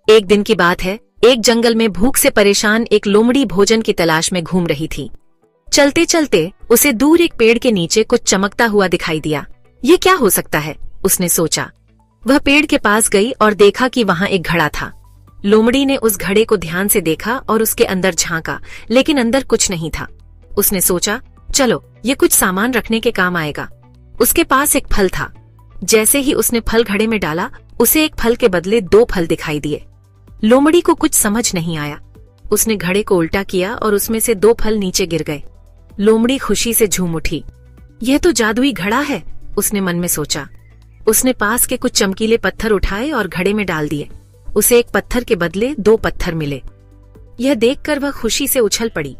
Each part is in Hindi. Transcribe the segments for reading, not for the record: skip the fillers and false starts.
एक दिन की बात है, एक जंगल में भूख से परेशान एक लोमड़ी भोजन की तलाश में घूम रही थी। चलते चलते उसे दूर एक पेड़ के नीचे कुछ चमकता हुआ दिखाई दिया। ये क्या हो सकता है, उसने सोचा। वह पेड़ के पास गई और देखा कि वहाँ एक घड़ा था। लोमड़ी ने उस घड़े को ध्यान से देखा और उसके अंदर झांका, लेकिन अंदर कुछ नहीं था। उसने सोचा, चलो ये कुछ सामान रखने के काम आएगा। उसके पास एक फल था। जैसे ही उसने फल घड़े में डाला, उसे एक फल के बदले 2 फल दिखाई दिए। लोमड़ी को कुछ समझ नहीं आया। उसने घड़े को उल्टा किया और उसमें से 2 फल नीचे गिर गए। लोमड़ी खुशी से झूम उठी। यह तो जादुई घड़ा है, उसने मन में सोचा। उसने पास के कुछ चमकीले पत्थर उठाए और घड़े में डाल दिए। उसे एक पत्थर के बदले 2 पत्थर मिले। यह देखकर वह खुशी से उछल पड़ी।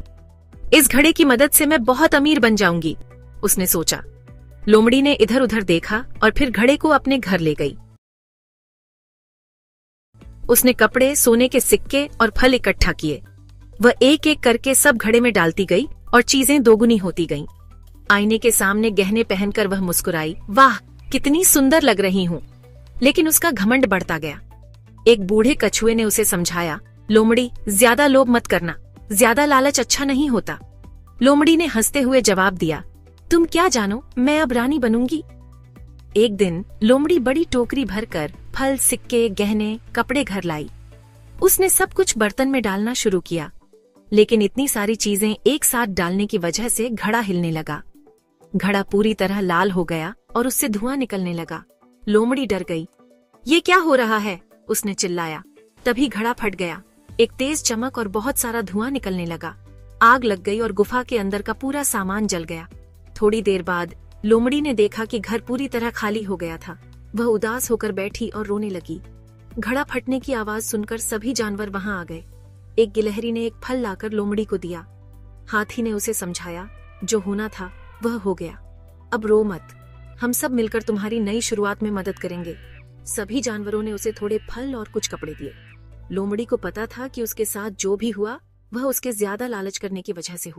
इस घड़े की मदद से मैं बहुत अमीर बन जाऊंगी, उसने सोचा। लोमड़ी ने इधर उधर देखा और फिर घड़े को अपने घर ले गई। उसने कपड़े, सोने के सिक्के और फल इकट्ठा किए। वह एक एक करके सब घड़े में डालती गई और चीजें दोगुनी होती गईं। आईने के सामने गहने पहनकर वह मुस्कुराई। वाह, कितनी सुंदर लग रही हूँ। लेकिन उसका घमंड बढ़ता गया। एक बूढ़े कछुए ने उसे समझाया, लोमड़ी, ज्यादा लोभ मत करना, ज्यादा लालच अच्छा नहीं होता। लोमड़ी ने हंसते हुए जवाब दिया, तुम क्या जानो, मैं अब रानी बनूंगी। एक दिन लोमड़ी बड़ी टोकरी भरकर फल, सिक्के, गहने, कपड़े घर लाई। उसने सब कुछ बर्तन में डालना शुरू किया, लेकिन इतनी सारी चीजें एक साथ डालने की वजह से घड़ा हिलने लगा। घड़ा पूरी तरह लाल हो गया और उससे धुआं निकलने लगा। लोमड़ी डर गई। ये क्या हो रहा है, उसने चिल्लाया। तभी घड़ा फट गया। एक तेज चमक और बहुत सारा धुआं निकलने लगा। आग लग गई और गुफा के अंदर का पूरा सामान जल गया। थोड़ी देर बाद लोमड़ी ने देखा कि घर पूरी तरह खाली हो गया था। वह उदास होकर बैठी और रोने लगी। घड़ा फटने की आवाज सुनकर सभी जानवर वहां आ गए। एक गिलहरी ने एक फल लाकर लोमड़ी को दिया। हाथी ने उसे समझाया, जो होना था वह हो गया। अब रो मत, हम सब मिलकर तुम्हारी नई शुरुआत में मदद करेंगे। सभी जानवरों ने उसे थोड़े फल और कुछ कपड़े दिए। लोमड़ी को पता था कि उसके साथ जो भी हुआ वह उसके ज्यादा लालच करने की वजह से हुआ।